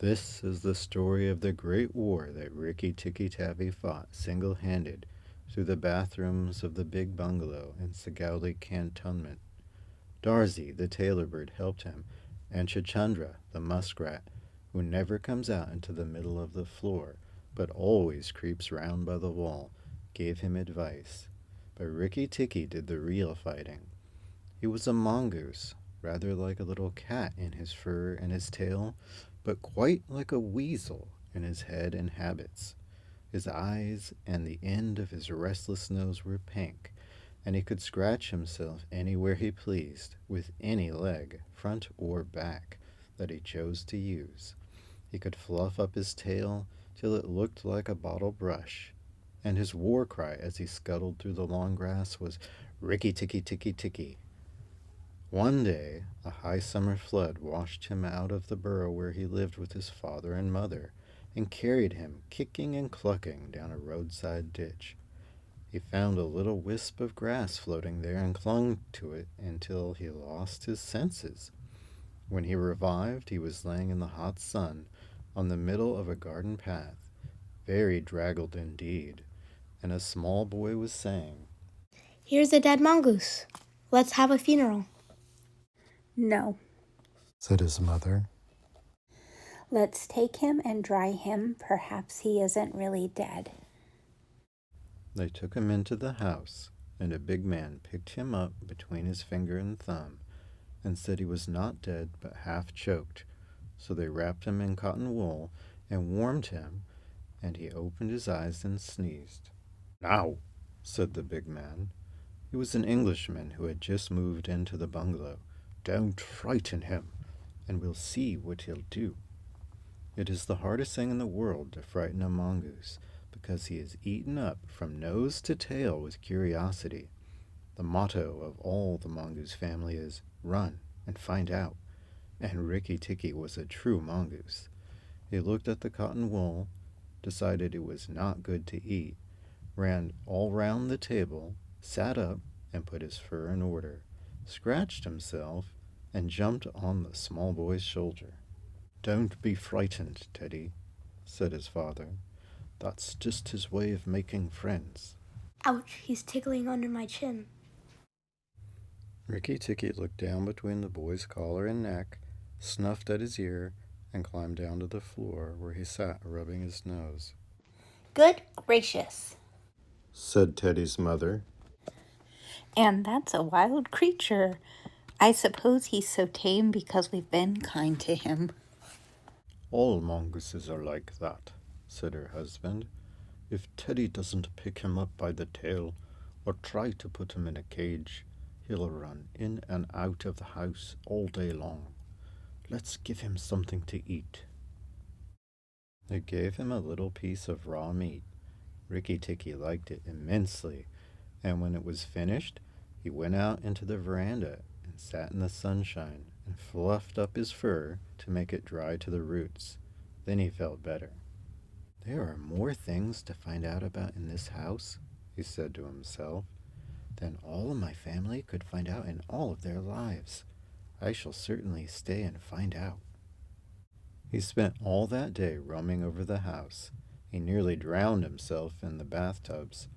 This is the story of the great war that Rikki-Tikki-Tavi fought single-handed through the bathrooms of the big bungalow in Sagowli Cantonment. Darzy, the tailor bird, helped him, and Chachandra, the muskrat, who never comes out into the middle of the floor, but always creeps round by the wall, gave him advice. But Rikki-Tikki did the real fighting. He was a mongoose, rather like a little cat in his fur and his tail, but quite like a weasel in his head and habits. His eyes and the end of his restless nose were pink, and he could scratch himself anywhere he pleased, with any leg, front or back, that he chose to use. He could fluff up his tail till it looked like a bottle brush, and his war cry as he scuttled through the long grass was Rikki-Tikki-Tikki-Tikki. One day a high summer flood washed him out of the burrow where he lived with his father and mother, and carried him, kicking and clucking, down a roadside ditch. He found a little wisp of grass floating there and clung to it until he lost his senses. When he revived, he was laying in the hot sun on the middle of a garden path, very draggled indeed, and a small boy was saying, "Here's a dead mongoose. Let's have a funeral." "No, said his mother. let's take him and dry him. Perhaps he isn't really dead." They took him into the house, and a big man picked him up between his finger and thumb, and said he was not dead but half choked. So they wrapped him in cotton wool and warmed him, and he opened his eyes and sneezed. "Now," said the big man. He was an Englishman who had just moved into the bungalow. "Don't frighten him, and we'll see what he'll do." It is the hardest thing in the world to frighten a mongoose, because he is eaten up from nose to tail with curiosity. The motto of all the mongoose family is run and find out, and Rikki-Tikki was a true mongoose. He looked at the cotton wool, decided it was not good to eat, ran all round the table, sat up and put his fur in order, scratched himself, and jumped on the small boy's shoulder. "Don't be frightened, Teddy," said his father. "That's just his way of making friends." Ouch, he's tickling under my chin. Rikki-Tikki looked down between the boy's collar and neck, snuffed at his ear, and climbed down to the floor where he sat rubbing his nose. "Good gracious. Said Teddy's mother. And that's a wild creature. I suppose he's so tame because we've been kind to him." "All mongooses are like that," said her husband. "If Teddy doesn't pick him up by the tail, or try to put him in a cage, he'll run in and out of the house all day long. Let's give him something to eat." They gave him a little piece of raw meat. Rikki-Tikki liked it immensely, and when it was finished, he went out into the veranda and sat in the sunshine and fluffed up his fur to make it dry to the roots. Then he felt better. "There are more things to find out about in this house," he said to himself, "than all of my family could find out in all of their lives. I shall certainly stay and find out." He spent all that day roaming over the house. He nearly drowned himself in the bathtubs,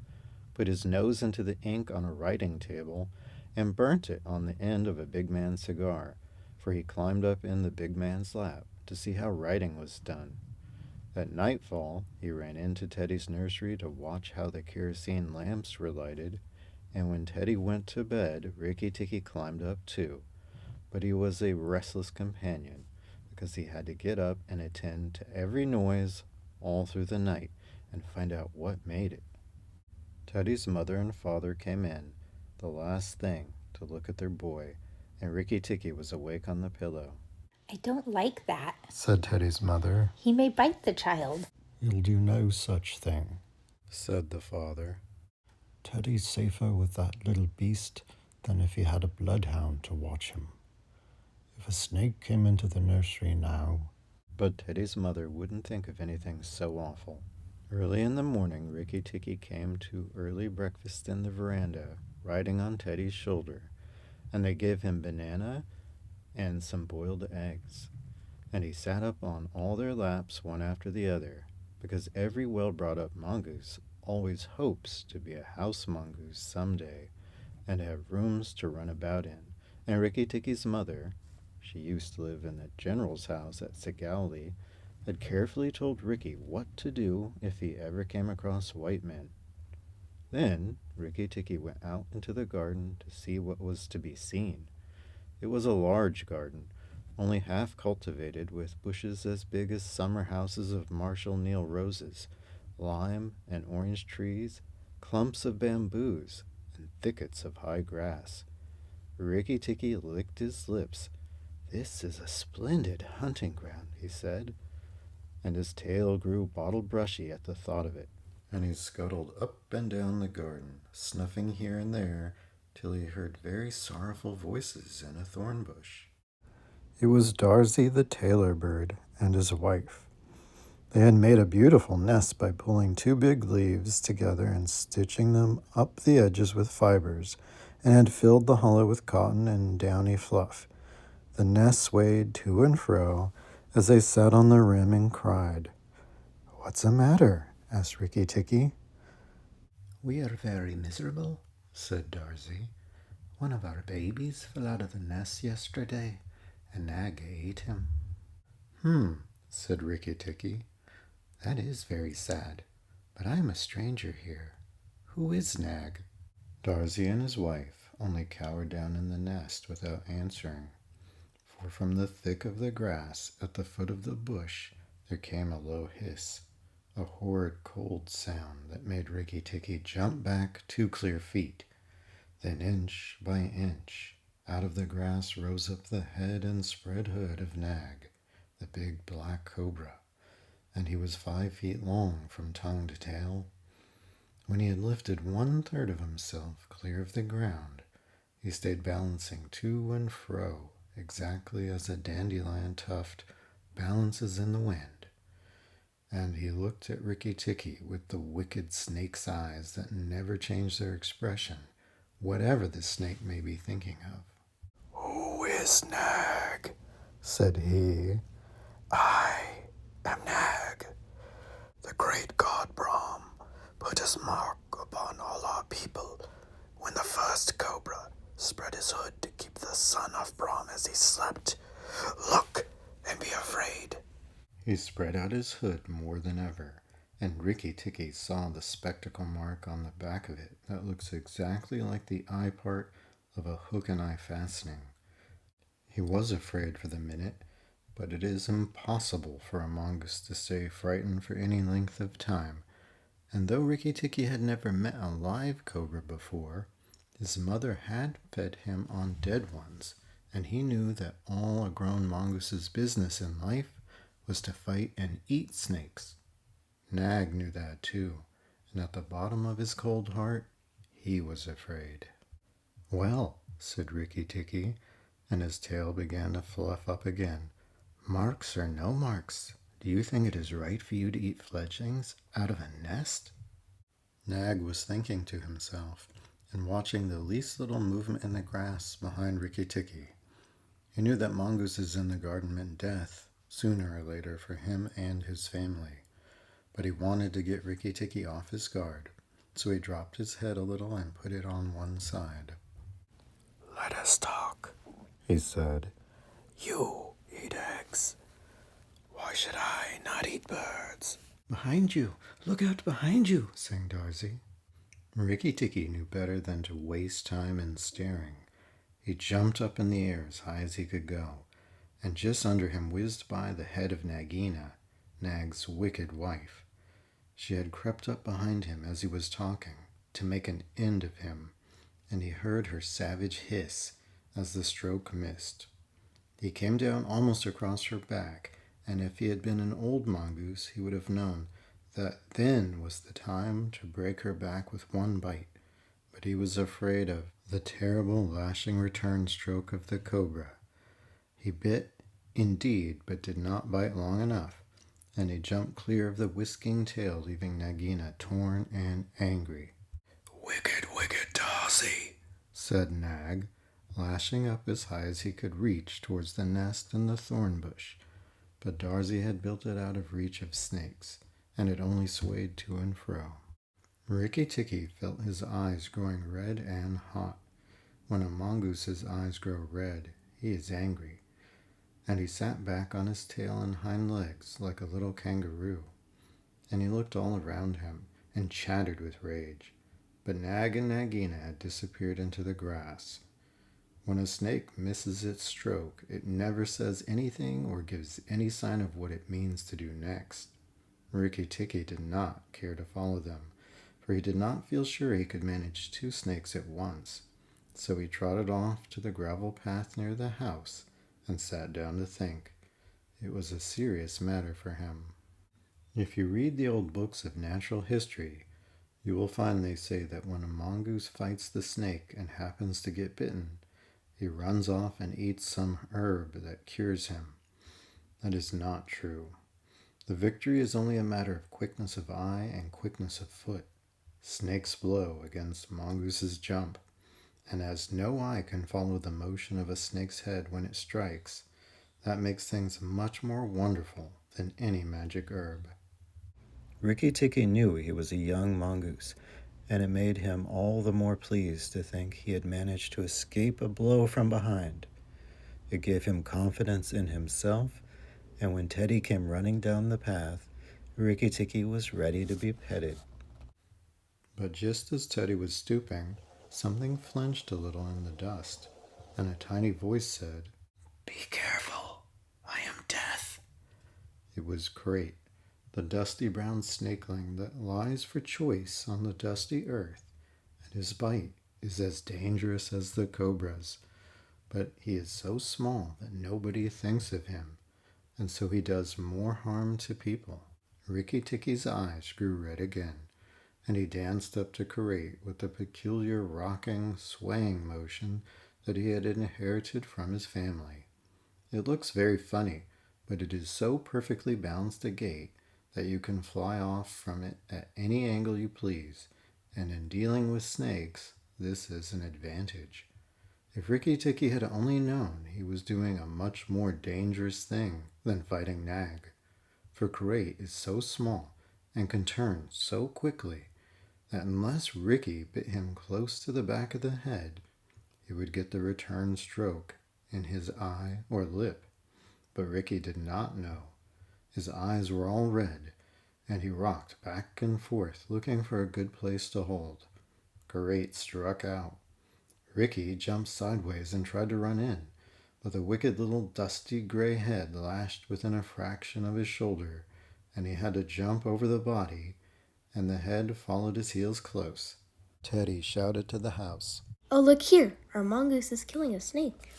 put his nose into the ink on a writing table, and burnt it on the end of a big man's cigar, for he climbed up in the big man's lap to see how writing was done. At nightfall, he ran into Teddy's nursery to watch how the kerosene lamps were lighted, and when Teddy went to bed, Rikki-Tikki climbed up too. But he was a restless companion, because he had to get up and attend to every noise all through the night and find out what made it. Teddy's mother and father came in, the last thing, to look at their boy, and Rikki-Tikki was awake on the pillow. "I don't like that. Said Teddy's mother. He may bite the child." "You'll do no such thing," said the father. "Teddy's safer with that little beast than if he had a bloodhound to watch him. If a snake came into the nursery now—" But Teddy's mother wouldn't think of anything so awful. Early in the morning, Rikki-Tikki came to early breakfast in the veranda, riding on Teddy's shoulder, and they gave him banana and some boiled eggs. and he sat up on all their laps one after the other, because every well-brought-up mongoose always hopes to be a house mongoose someday and have rooms to run about in. And Rikki-Tikki's mother, she used to live in the general's house at Sigalli, had carefully told Rikki what to do if he ever came across white men. Then Rikki-Tikki went out into the garden to see what was to be seen. It was a large garden, only half cultivated, with bushes as big as summer houses of Marshall Neal roses, lime and orange trees, clumps of bamboos, and thickets of high grass. Rikki-Tikki licked his lips. "This is a splendid hunting ground," he said, and his tail grew bottle brushy at the thought of it. And he scuttled up and down the garden, snuffing here and there, till he heard very sorrowful voices in a thorn bush. It was Darzee the tailor bird and his wife. They had made a beautiful nest by pulling two big leaves together and stitching them up the edges with fibers, and had filled the hollow with cotton and downy fluff. The nest swayed to and fro as they sat on the rim and cried. "What's the matter?" asked Rikki-Tikki. "We are very miserable," said Darzee. "One of our babies fell out of the nest yesterday, and Nag ate him." Said Rikki-Tikki. "That is very sad, but I am a stranger here. Who is Nag?" Darzee and his wife only cowered down in the nest without answering, for from the thick of the grass at the foot of the bush there came a low hiss, a horrid cold sound that made Rikki-Tikki jump back 2 clear feet. Then inch by inch out of the grass rose up the head and spread hood of Nag, the big black cobra, and he was 5 feet long from tongue to tail. When he had lifted 1/3 of himself clear of the ground, he stayed balancing to and fro exactly as a dandelion tuft balances in the wind. And he looked at Rikki-Tikki with the wicked snake's eyes that never change their expression, whatever the snake may be thinking of. "Who is Nag?" said he. "I am Nag. The great god Brahm put his mark upon all our people when the first cobra spread his hood to keep the son of Brahm as he slept. Look and be afraid." He spread out his hood more than ever, and Rikki-Tikki saw the spectacle mark on the back of it that looks exactly like the eye part of a hook and eye fastening. He was afraid for the minute, but it is impossible for a mongoose to stay frightened for any length of time, and though Rikki-Tikki had never met a live cobra before, his mother had fed him on dead ones, and he knew that all a grown mongoose's business in life was to fight and eat snakes. Nag knew that too, and at the bottom of his cold heart, he was afraid. "Well," said Rikki-Tikki, and his tail began to fluff up again, "marks or no marks, do you think it is right for you to eat fledglings out of a nest?" Nag was thinking to himself and watching the least little movement in the grass behind Rikki-Tikki. He knew that mongooses in the garden meant death, sooner or later, for him and his family. But he wanted to get Rikki-Tikki off his guard, so he dropped his head a little and put it on one side. "Let us talk," he said. "You eat eggs. Why should I not eat birds?" "Behind you! Look out behind you!" sang Darzee. Rikki-Tikki knew better than to waste time in staring. He jumped up in the air as high as he could go, and just under him whizzed by the head of Nagaina, Nag's wicked wife. She had crept up behind him as he was talking, to make an end of him, and he heard her savage hiss as the stroke missed. He came down almost across her back, and if he had been an old mongoose, he would have known that then was the time to break her back with one bite. But he was afraid of the terrible lashing return stroke of the cobra. He bit, indeed, but did not bite long enough, and he jumped clear of the whisking tail, leaving Nagaina torn and angry. "Wicked, wicked Darzee," said Nag, lashing up as high as he could reach towards the nest in the thorn bush. but Darsy had built it out of reach of snakes, and it only swayed to and fro. Rikki-Tikki felt his eyes growing red and hot. When a mongoose's eyes grow red, he is angry, and he sat back on his tail and hind legs like a little kangaroo, and he looked all around him and chattered with rage. But Nag and Nagaina had disappeared into the grass. When a snake misses its stroke, it never says anything or gives any sign of what it means to do next. Rikki-Tikki did not care to follow them, for he did not feel sure he could manage two snakes at once. So he trotted off to the gravel path near the house and sat down to think. It was a serious matter for him. If you read the old books of natural history, you will find they say that when a mongoose fights the snake and happens to get bitten, he runs off and eats some herb that cures him. That is not true. The victory is only a matter of quickness of eye and quickness of foot. Snakes blow against mongooses jump, and as no eye can follow the motion of a snake's head when it strikes, that makes things much more wonderful than any magic herb. Rikki-Tikki knew he was a young mongoose, and it made him all the more pleased to think he had managed to escape a blow from behind. It gave him confidence in himself, and when Teddy came running down the path, Rikki-Tikki was ready to be petted. But just as Teddy was stooping, something flinched a little in the dust, and a tiny voice said, "Be careful, I am Death." It was Crate, the dusty brown snakeling that lies for choice on the dusty earth, and his bite is as dangerous as the cobra's. But he is so small that nobody thinks of him, and so he does more harm to people. Rikki-Tikki's eyes grew red again, and he danced up to Karate with the peculiar rocking, swaying motion that he had inherited from his family. It looks very funny, but it is so perfectly balanced a gait that you can fly off from it at any angle you please, and in dealing with snakes, this is an advantage. If Rikki-Tikki had only known he was doing a much more dangerous thing than fighting Nag, for Karate is so small and can turn so quickly that unless Rikki bit him close to the back of the head, he would get the return stroke in his eye or lip. But Rikki did not know. His eyes were all red, and he rocked back and forth looking for a good place to hold. Karate struck out. Rikki jumped sideways and tried to run in, but the wicked little dusty gray head lashed within a fraction of his shoulder, and he had to jump over the body, and the head followed his heels close. Teddy shouted to the house, Oh, look here, our mongoose is killing a snake.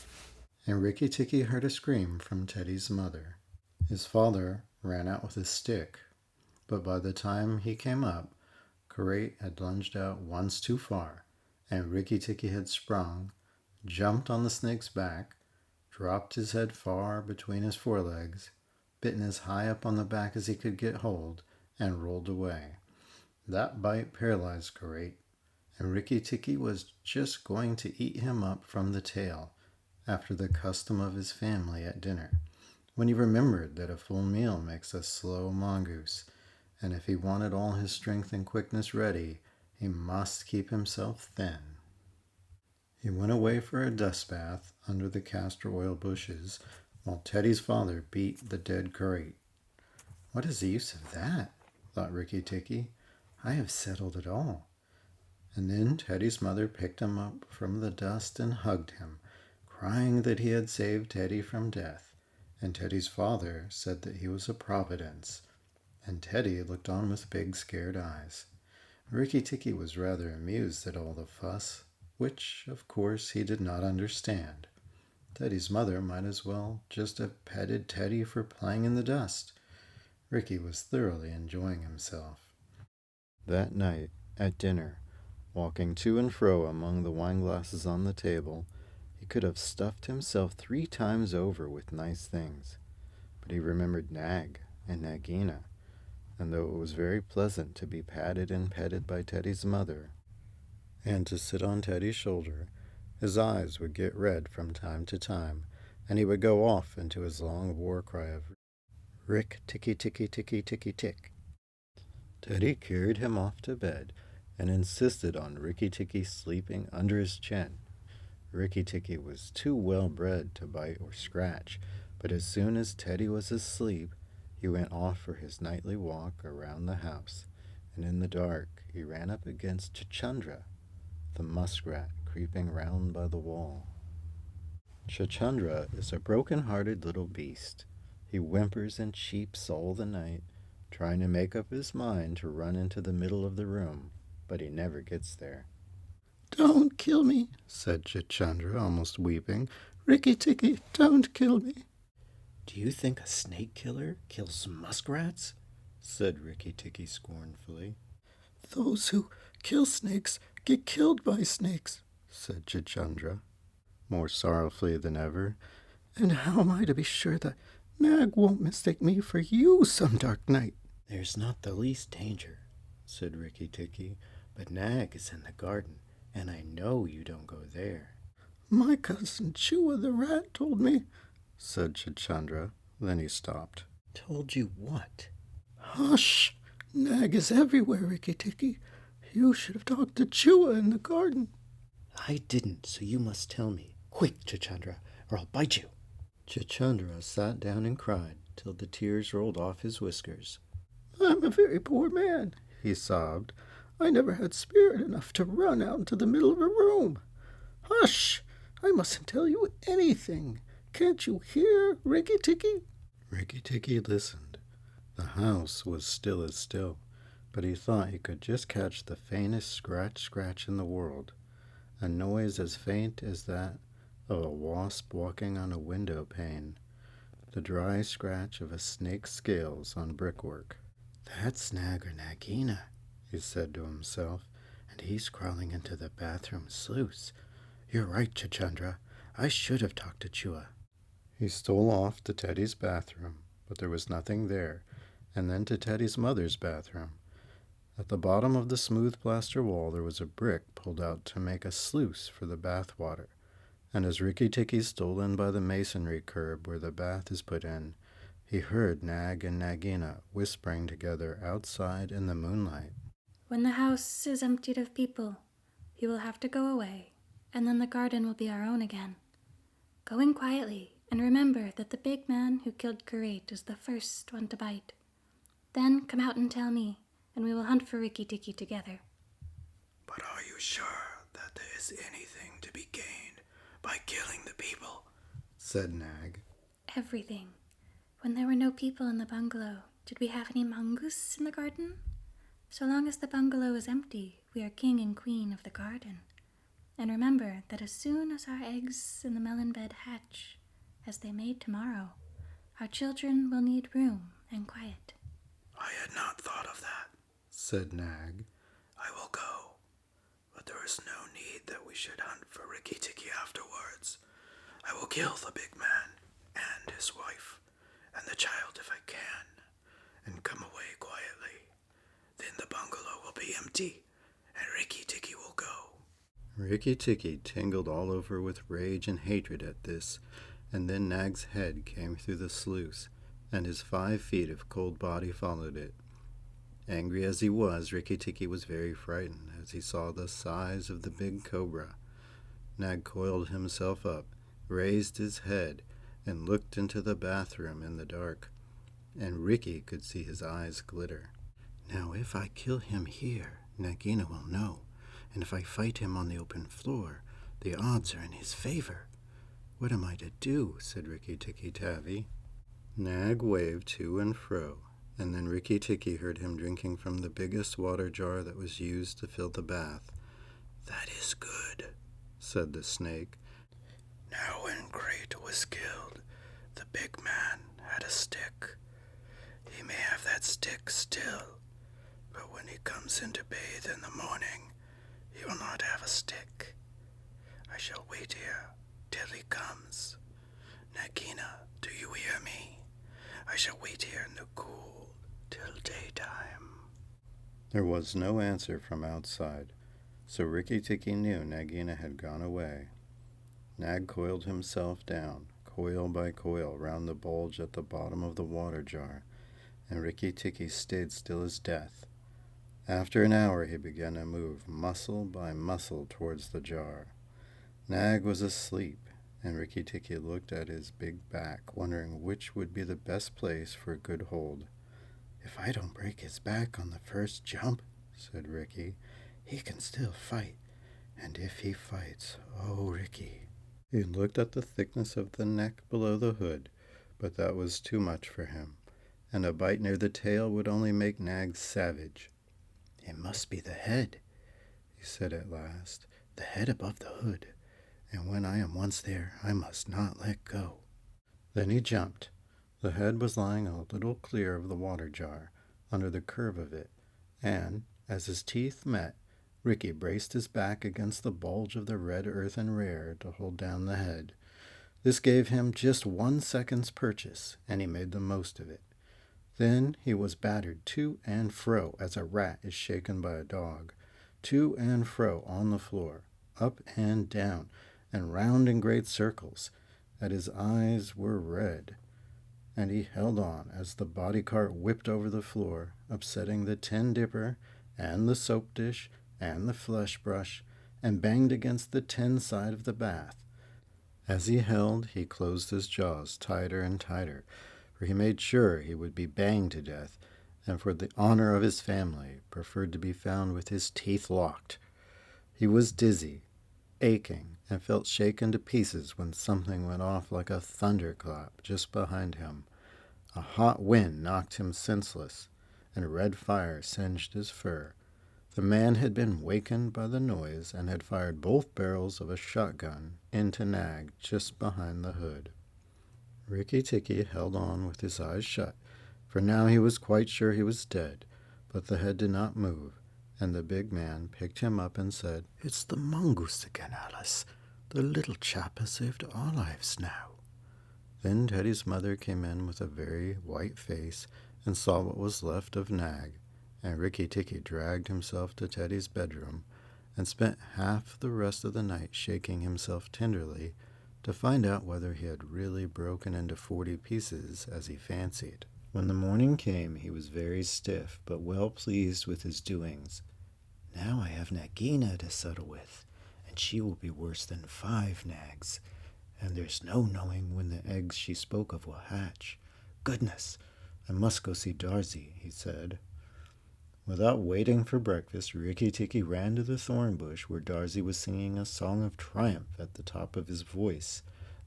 and Rikki-Tikki heard a scream from Teddy's mother. His father ran out with his stick, but by the time he came up, Karate had lunged out once too far, and Rikki-Tikki had sprung, jumped on the snake's back, dropped his head far between his forelegs, bitten as high up on the back as he could get hold, and rolled away. That bite paralyzed Karate, and Rikki-Tikki was just going to eat him up from the tail, after the custom of his family at dinner, when he remembered that a full meal makes a slow mongoose, and if he wanted all his strength and quickness ready, he must keep himself thin. He went away for a dust bath under the castor oil bushes, while Teddy's father beat the dead Karate. "What is the use of that?" thought Rikki-Tikki. "I have settled it all." And then Teddy's mother picked him up from the dust and hugged him, crying that he had saved Teddy from death. And Teddy's father said that he was a providence, and Teddy looked on with big scared eyes. Rikki-Tikki was rather amused at all the fuss, which, of course, he did not understand. Teddy's mother might as well just have petted Teddy for playing in the dust. Rikki was thoroughly enjoying himself. That night, at dinner, walking to and fro among the wine glasses on the table, he could have stuffed himself 3 times over with nice things. But he remembered Nag and Nagaina, and though it was very pleasant to be patted and petted by Teddy's mother, and to sit on Teddy's shoulder, his eyes would get red from time to time, and he would go off into his long war cry of Rick-Tikki-Tikki-Tikki-Tikki-Tick. Teddy carried him off to bed and insisted on Rikki-Tikki sleeping under his chin. Rikki-Tikki was too well bred to bite or scratch, but as soon as Teddy was asleep, he went off for his nightly walk around the house, and in the dark he ran up against Chuchundra, the muskrat creeping round by the wall. Chuchundra is a broken-hearted little beast. He whimpers and cheeps all the night, trying to make up his mind to run into the middle of the room, but he never gets there. "Don't kill me," said Chuchundra, almost weeping. "Rikki-Tikki, don't kill me." "Do you think a snake killer kills muskrats?" said Rikki-Tikki scornfully. "Those who kill snakes get killed by snakes," said Chuchundra, more sorrowfully than ever. "And how am I to be sure that Nag won't mistake me for you some dark night?" "There's not the least danger," said Rikki-Tikki, "but Nag is in the garden, and I know you don't go there." "My cousin Chua the rat told me," said Chuchundra. Then he stopped. "Told you what?" "Hush! Nag is everywhere, Rikki-Tikki. You should have talked to Chua in the garden." "I didn't, so you must tell me. Quick, Chuchundra, or I'll bite you." Chuchundra sat down and cried till the tears rolled off his whiskers. "I'm a very poor man," he sobbed. "I never had spirit enough to run out into the middle of a room. Hush! I mustn't tell you anything. Can't you hear, Rikki-Tikki?" Rikki-Tikki listened. The house was still as still, but he thought he could just catch the faintest scratch in the world, a noise as faint as that of a wasp walking on a window pane, the dry scratch of a snake's scales on brickwork. "That's Nag or Nagaina," he said to himself, "and he's crawling into the bathroom sluice. You're right, Chuchundra. I should have talked to Chua." He stole off to Teddy's bathroom, but there was nothing there, and then to Teddy's mother's bathroom. At the bottom of the smooth plaster wall there was a brick pulled out to make a sluice for the bath water, and as Rikki-Tikki stole in by the masonry curb where the bath is put in, he heard Nag and Nagaina whispering together outside in the moonlight. "When the house is emptied of people, you will have to go away, and then the garden will be our own again. Go in quietly, and remember that the big man who killed Great is the first one to bite. Then come out and tell me, and we will hunt for Rikki-Tikki together." "But are you sure that there is anything to be gained by killing the people?" said Nag. "Everything. When there were no people in the bungalow, did we have any mongoose in the garden? So long as the bungalow is empty, we are king and queen of the garden. And remember that as soon as our eggs in the melon bed hatch, as they may tomorrow, our children will need room and quiet." "I had not thought of that," said Nag. "I will go, but there is no need that we should hunt for Rikki-Tikki afterwards. I will kill the big man and his wife and the child if I can, and come away quietly. Then the bungalow will be empty, and Rikki-Tikki will go." Rikki-Tikki tingled all over with rage and hatred at this, and then Nag's head came through the sluice, and his 5 feet of cold body followed it. Angry as he was, Rikki-Tikki was very frightened as he saw the size of the big cobra. Nag coiled himself up, raised his head, and looked into the bathroom in the dark, and Rikki could see his eyes glitter. "Now if I kill him here, Nagaina will know, and if I fight him on the open floor, the odds are in his favor. What am I to do?" said Rikki-Tikki-Tavi. Nag waved to and fro, and then Rikki-Tikki heard him drinking from the biggest water jar that was used to fill the bath. "That is good," said the snake. "Now when Great was killed, the big man had a stick. He may have that stick still, but when he comes in to bathe in the morning, he will not have a stick. I shall wait here till he comes. Nagaina, do you hear me? I shall wait here in the cool till daytime." There was no answer from outside, so Rikki-Tikki knew Nagaina had gone away. Nag coiled himself down, coil by coil round the bulge at the bottom of the water jar, and Rikki-Tikki stayed still as death. After an hour he began to move muscle by muscle towards the jar. Nag was asleep, and Rikki-Tikki looked at his big back, wondering which would be the best place for a good hold. "If I don't break his back on the first jump," said Rikki, "he can still fight. And if he fights, oh, Rikki." He looked at the thickness of the neck below the hood, but that was too much for him, and a bite near the tail would only make Nag savage. "It must be the head," he said at last, "the head above the hood, and when I am once there, I must not let go." Then he jumped. The head was lying a little clear of the water jar, under the curve of it, and, as his teeth met, Rikki braced his back against the bulge of the red earthen rare to hold down the head. This gave him just 1 second's purchase, and he made the most of it. Then he was battered to and fro as a rat is shaken by a dog, to and fro on the floor, up and down, and round in great circles, that his eyes were red. And he held on as the body cart whipped over the floor, upsetting the tin dipper and the soap dish and the flesh brush, and banged against the tin side of the bath. As he held, he closed his jaws tighter and tighter, for he made sure he would be banged to death, and for the honor of his family preferred to be found with his teeth locked. He was dizzy, aching, and felt shaken to pieces when something went off like a thunderclap just behind him. A hot wind knocked him senseless, and red fire singed his fur. The man had been wakened by the noise and had fired both barrels of a shotgun into Nag just behind the hood. Rikki-Tikki held on with his eyes shut, for now he was quite sure he was dead, but the head did not move, and the big man picked him up and said, "It's the mongoose again, Alice. The little chap has saved our lives now." Then Teddy's mother came in with a very white face and saw what was left of Nag, and Rikki-Tikki dragged himself to Teddy's bedroom and spent half the rest of the night shaking himself tenderly to find out whether he had really broken into 40 pieces as he fancied. When the morning came, he was very stiff, but well pleased with his doings. "Now I have Nagaina to settle with, and she will be worse than 5 nags, and there's no knowing when the eggs she spoke of will hatch. Goodness, I must go see Darzee," he said. Without waiting for breakfast, Rikki-Tikki ran to the thorn bush where Darzee was singing a song of triumph at the top of his voice.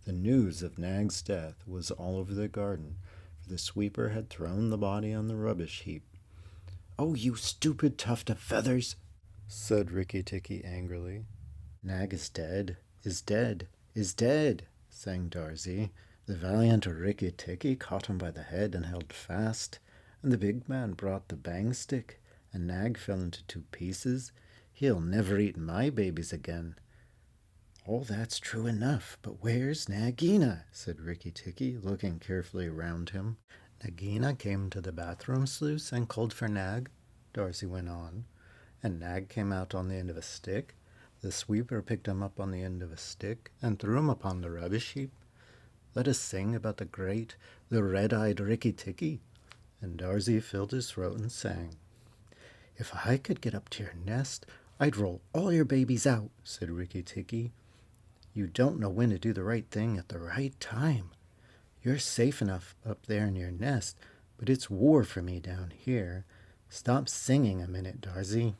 The news of Nag's death was all over the garden, for the sweeper had thrown the body on the rubbish heap. "Oh, you stupid tuft of feathers!" said Rikki-Tikki angrily. "Nag is dead, is dead, is dead," sang Darzee. "The valiant Rikki-Tikki caught him by the head and held fast, and the big man brought the bang stick, and Nag fell into 2 pieces. He'll never eat my babies again." "All that's true enough, but where's Nagaina?" said Rikki-Tikki, looking carefully around him. "Nagaina came to the bathroom sluice and called for Nag," Darzee went on, "and Nag came out on the end of a stick. The sweeper picked him up on the end of a stick and threw him upon the rubbish heap. Let us sing about the red-eyed Rikki-Tikki." And Darzee filled his throat and sang. "If I could get up to your nest, I'd roll all your babies out," said Rikki-Tikki. "You don't know when to do the right thing at the right time. You're safe enough up there in your nest, but it's war for me down here. Stop singing a minute, Darzee.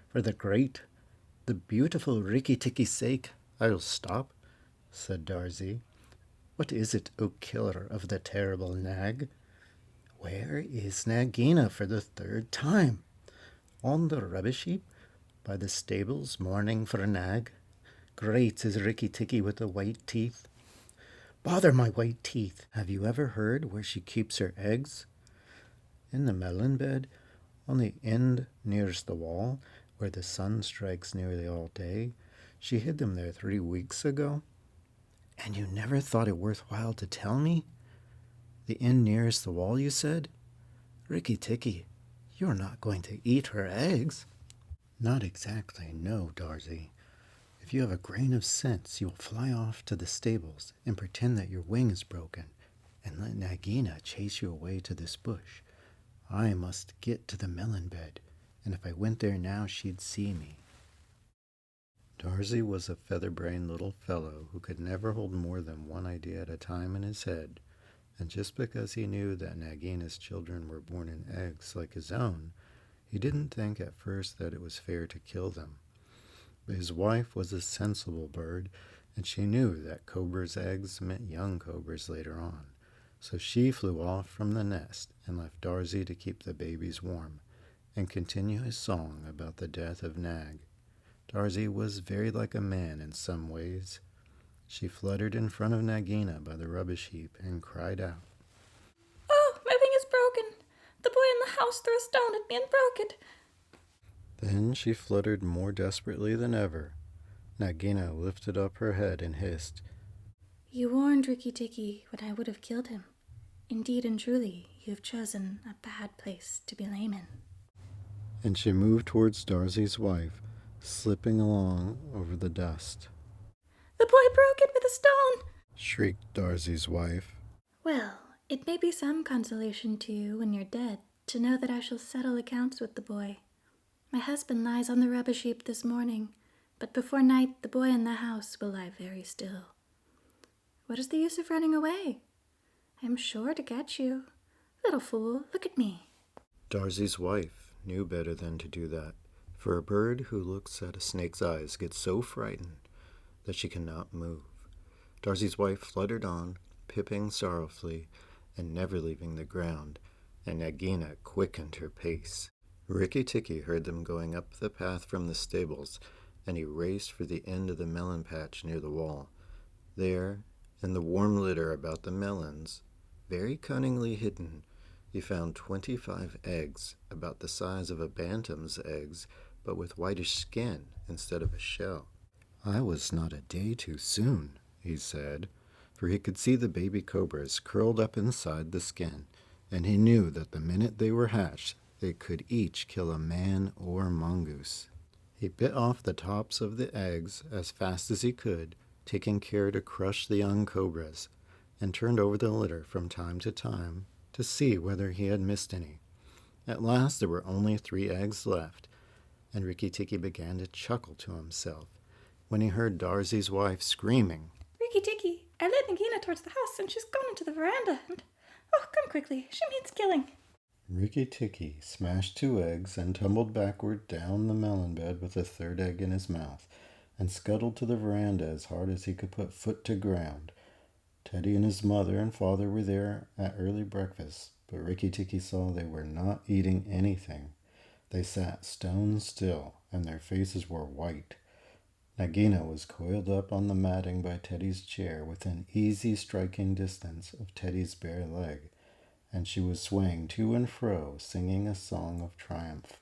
For the beautiful Rikki-Tikki's sake, I'll stop," said Darzee. "What is it, O killer of the terrible Nag?" "Where is Nagaina for the 3rd time?" "On the rubbish heap, by the stables, mourning for Nag. Great is Rikki-Tikki with the white teeth." "Bother my white teeth! Have you ever heard where she keeps her eggs?" "In the melon bed, on the end nearest the wall, where the sun strikes nearly all day. She hid them there 3 weeks ago." "And you never thought it worthwhile to tell me? The end nearest the wall, you said? Rikki-Tikki, you're not going to eat her eggs?" "Not exactly, no, Darzee. If you have a grain of sense, you will fly off to the stables and pretend that your wing is broken, and let Nagaina chase you away to this bush. I must get to the melon bed, and if I went there now, she'd see me." Darzy was a feather-brained little fellow who could never hold more than one idea at a time in his head, and just because he knew that Nagaina's children were born in eggs like his own, he didn't think at first that it was fair to kill them. But his wife was a sensible bird, and she knew that cobra's eggs meant young cobras later on. So she flew off from the nest and left Darzy to keep the babies warm and continue his song about the death of Nag. Darzy was very like a man in some ways. She fluttered in front of Nagaina by the rubbish heap and cried out, "Oh, my wing is broken! The boy in the house threw a stone at me and broke it." Then she fluttered more desperately than ever. Nagaina lifted up her head and hissed, "You warned Rikki-Tikki when I would have killed him. Indeed and truly, you have chosen a bad place to be lame in." and she moved towards Darzy's wife, slipping along over the dust. "The boy broke it with a stone!" Shrieked Darzy's wife. "Well, it may be some consolation to you when you're dead to know that I shall settle accounts with the boy. My husband lies on the rubbish heap this morning, but before night the boy in the house will lie very still. What is the use of running away? I am sure to catch you. Little fool, look at me." Darzy's wife knew better than to do that, for a bird who looks at a snake's eyes gets so frightened that she cannot move. Darzy's wife fluttered on, piping sorrowfully and never leaving the ground, and Nagaina quickened her pace. Rikki-Tikki heard them going up the path from the stables, and he raced for the end of the melon patch near the wall. There, in the warm litter about the melons, very cunningly hidden, he found 25 eggs, about the size of a bantam's eggs, but with whitish skin instead of a shell. "I was not a day too soon," he said, for he could see the baby cobras curled up inside the skin, and he knew that the minute they were hatched, they could each kill a man or mongoose. He bit off the tops of the eggs as fast as he could, taking care to crush the young cobras, and turned over the litter from time to time to see whether he had missed any. At last there were only 3 eggs left, and Rikki-Tikki began to chuckle to himself when he heard Darzy's wife screaming, "Rikki-Tikki, I led Nagaina towards the house and she's gone into the veranda and... Oh, come quickly, she needs killing." Rikki-Tikki smashed 2 eggs and tumbled backward down the melon bed with a 3rd egg in his mouth, and scuttled to the veranda as hard as he could put foot to ground. Teddy and his mother and father were there at early breakfast, but Rikki-Tikki saw they were not eating anything. They sat stone still, and their faces were white. Nagaina was coiled up on the matting by Teddy's chair within easy striking distance of Teddy's bare leg, and she was swaying to and fro, singing a song of triumph.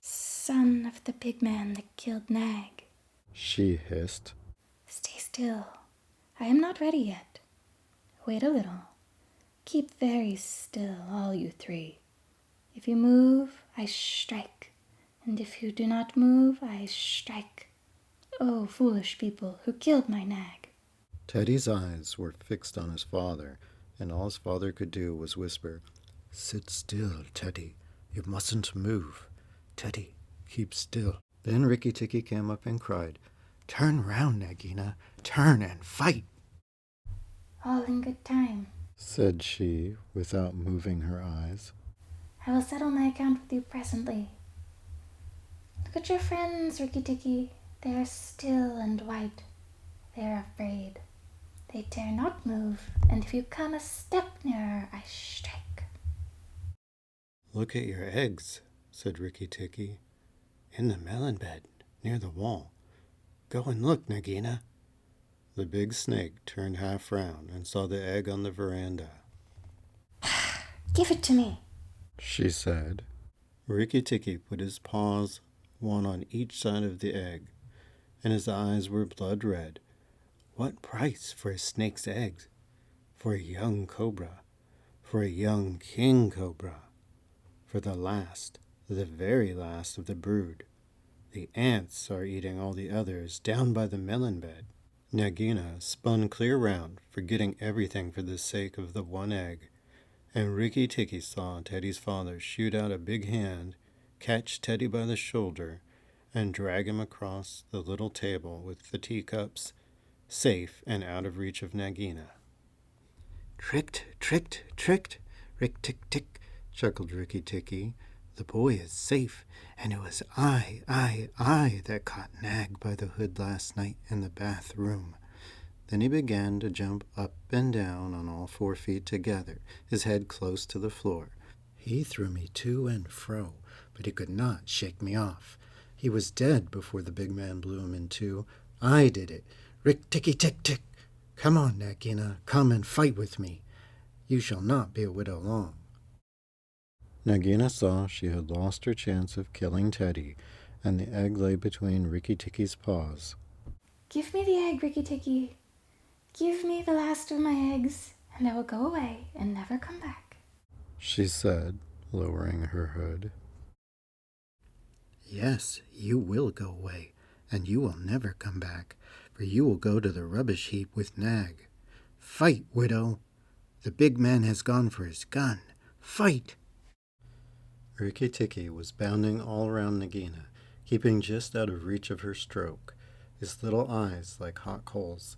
"Son of the big man that killed Nag, She hissed. stay still. I am not ready yet. Wait a little. Keep very still, all you 3. If you move, I strike, and if you do not move, I strike. Oh, foolish people who killed my Nag." Teddy's eyes were fixed on his father, and all his father could do was whisper, "Sit still, Teddy. You mustn't move. Teddy, keep still." Then Rikki-Tikki came up and cried, "Turn round, Nagaina. Turn and fight," "All in good time. said she, without moving her eyes. I will settle my account with you presently. Look at your friends, Rikki-Tikki. They are still and white. They are afraid. They dare not move, and if you come a step nearer, I strike." "Look at your eggs," said Rikki-Tikki, "in the melon bed, near the wall. Go and look, Nagaina." The big snake turned half round and saw the egg on the veranda. "Give it to me." She said. Rikki-Tikki put his paws, one on each side of the egg, and his eyes were blood red. What price for a snake's eggs? For a young cobra? For a young king cobra? For the last, the very last of the brood? The ants are eating all the others down by the melon bed. Nagina spun clear round, forgetting everything for the sake of the one egg, and Rikki-Tikki saw Teddy's father shoot out a big hand, catch Teddy by the shoulder, and drag him across the little table with the teacups, safe and out of reach of Nagina. Tricked, tricked, tricked, Rick-tick-tick, chuckled Rikki-Tikki. The boy is safe, and it was I that caught Nag by the hood last night in the bathroom. Then he began to jump up and down on all 4 feet together, his head close to the floor. He threw me to and fro, but he could not shake me off. He was dead before the big man blew him in two. I did it. Rick-ticky-tick-tick. Come on, Nagina, come and fight with me. You shall not be a widow long. Nagina saw she had lost her chance of killing Teddy, and the egg lay between Rikki-Tikki's paws. Give me the egg, Rikki-Tikki. Give me the last of my eggs, and I will go away and never come back, She said, lowering her hood. Yes, you will go away, and you will never come back, for you will go to the rubbish heap with Nag. Fight, widow! The big man has gone for his gun. Fight! Rikki-Tikki was bounding all around Nagina, keeping just out of reach of her stroke, his little eyes like hot coals.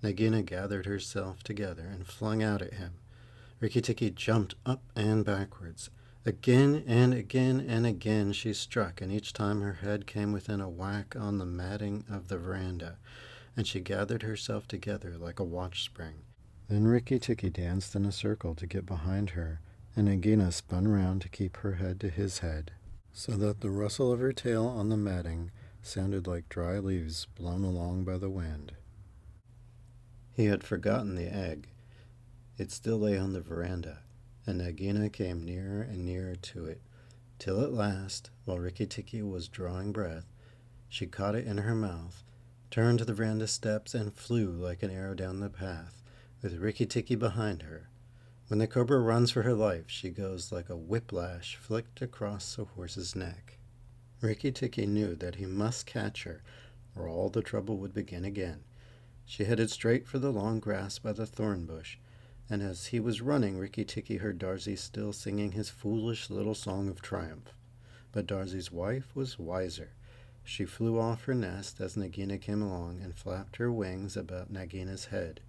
Nagina gathered herself together and flung out at him. Rikki-Tikki jumped up and backwards. Again and again and again she struck, and each time her head came within a whack on the matting of the veranda, and she gathered herself together like a watch spring. Then Rikki-Tikki danced in a circle to get behind her, and Nagina spun round to keep her head to his head, so that the rustle of her tail on the matting sounded like dry leaves blown along by the wind. He had forgotten the egg. It still lay on the veranda, and Nagina came nearer and nearer to it, till at last, while Rikki-Tikki was drawing breath, she caught it in her mouth, turned to the veranda steps, and flew like an arrow down the path, with Rikki-Tikki behind her. When the cobra runs for her life, she goes like a whiplash flicked across a horse's neck. Rikki-Tikki knew that he must catch her, or all the trouble would begin again. She headed straight for the long grass by the thorn bush, and as he was running, Rikki-Tikki heard Darzee still singing his foolish little song of triumph. But Darzee's wife was wiser. She flew off her nest as Nagina came along and flapped her wings about Nagina's head.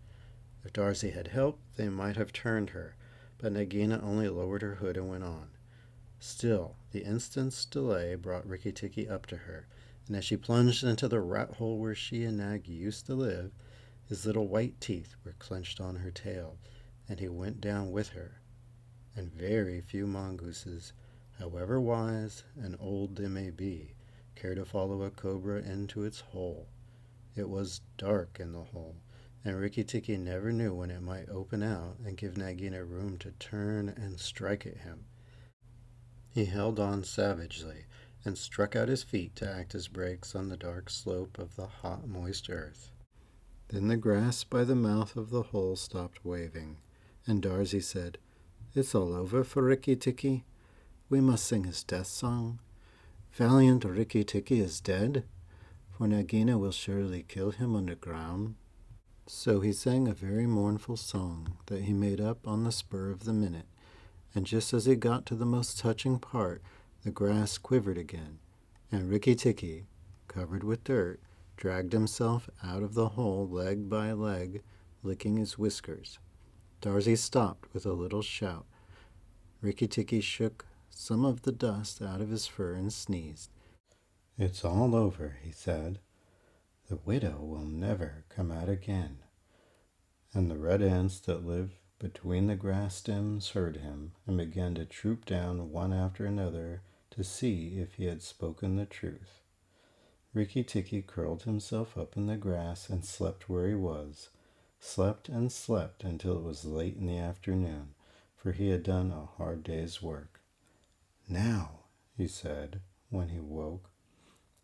If Darzee had helped, they might have turned her, but Nagina only lowered her hood and went on. Still, the instant's delay brought Rikki-Tikki up to her, and as she plunged into the rat hole where she and Nag used to live, his little white teeth were clenched on her tail, and he went down with her. And very few mongooses, however wise and old they may be, care to follow a cobra into its hole. It was dark in the hole, and Rikki-Tikki never knew when it might open out and give Nagina room to turn and strike at him. He held on savagely and struck out his feet to act as brakes on the dark slope of the hot, moist earth. Then the grass by the mouth of the hole stopped waving, and Darzee said, "It's all over for Rikki-Tikki. We must sing his death song. Valiant Rikki-Tikki is dead, for Nagina will surely kill him underground." So he sang a very mournful song that he made up on the spur of the minute, and just as he got to the most touching part, the grass quivered again, and Rikki-Tikki, covered with dirt, dragged himself out of the hole leg by leg, licking his whiskers. Darzee stopped with a little shout. Rikki-Tikki shook some of the dust out of his fur and sneezed. "It's all over," he said. "The widow will never come out again." And the red ants that live between the grass stems heard him, and began to troop down one after another to see if he had spoken the truth. Rikki-Tikki curled himself up in the grass and slept where he was, slept and slept until it was late in the afternoon, for he had done a hard day's work. "Now," he said, when he woke,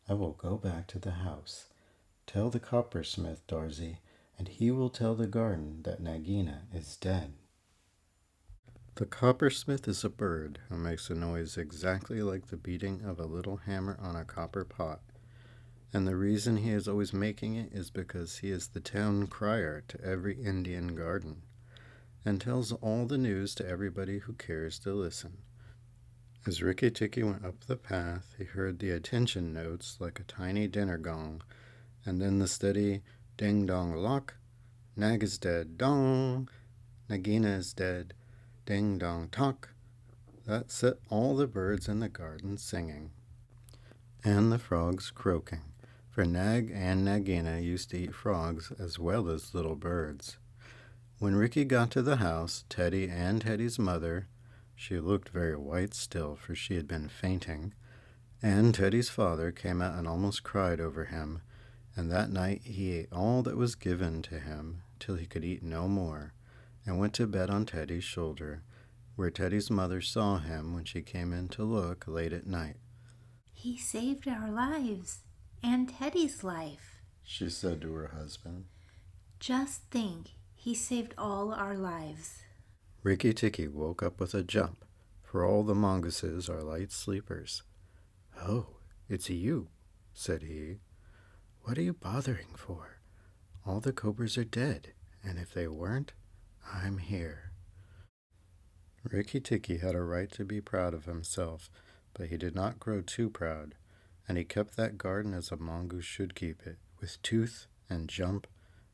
"I will go back to the house. Tell the coppersmith, Darzee, and he will tell the garden that Nagina is dead." The coppersmith is a bird who makes a noise exactly like the beating of a little hammer on a copper pot. And the reason he is always making it is because he is the town crier to every Indian garden, and tells all the news to everybody who cares to listen. As Rikki-Tikki went up the path, he heard the attention notes like a tiny dinner gong, and then the steady ding-dong-lock, Nag is dead, dong, Nagaina is dead, ding-dong-tock. That set all the birds in the garden singing, and the frogs croaking, for Nag and Nagaina used to eat frogs as well as little birds. When Rikki got to the house, Teddy and Teddy's mother, she looked very white still, for she had been fainting, and Teddy's father came out and almost cried over him, and that night he ate all that was given to him till he could eat no more, and went to bed on Teddy's shoulder, where Teddy's mother saw him when she came in to look late at night. He saved our lives, and Teddy's life, She said to her husband. Just think, he saved all our lives. Rikki-Tikki woke up with a jump, for all the mongooses are light sleepers. "Oh, it's you," said he. "What are you bothering for? All the cobras are dead, and if they weren't, I'm here." Rikki-Tikki had a right to be proud of himself, but he did not grow too proud, and he kept that garden as a mongoose should keep it, with tooth and jump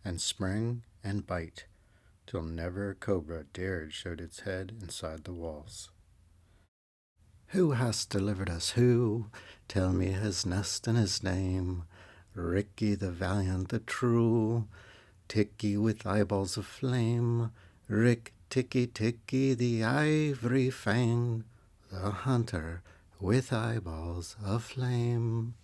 and spring and bite, till never a cobra dared show its head inside the walls. "Who has delivered us, who? Tell me his nest and his name. Rikki the valiant, the true, Tikki with eyeballs of flame. Rikki-Tikki-Tikki, the ivory fang, the hunter with eyeballs of flame."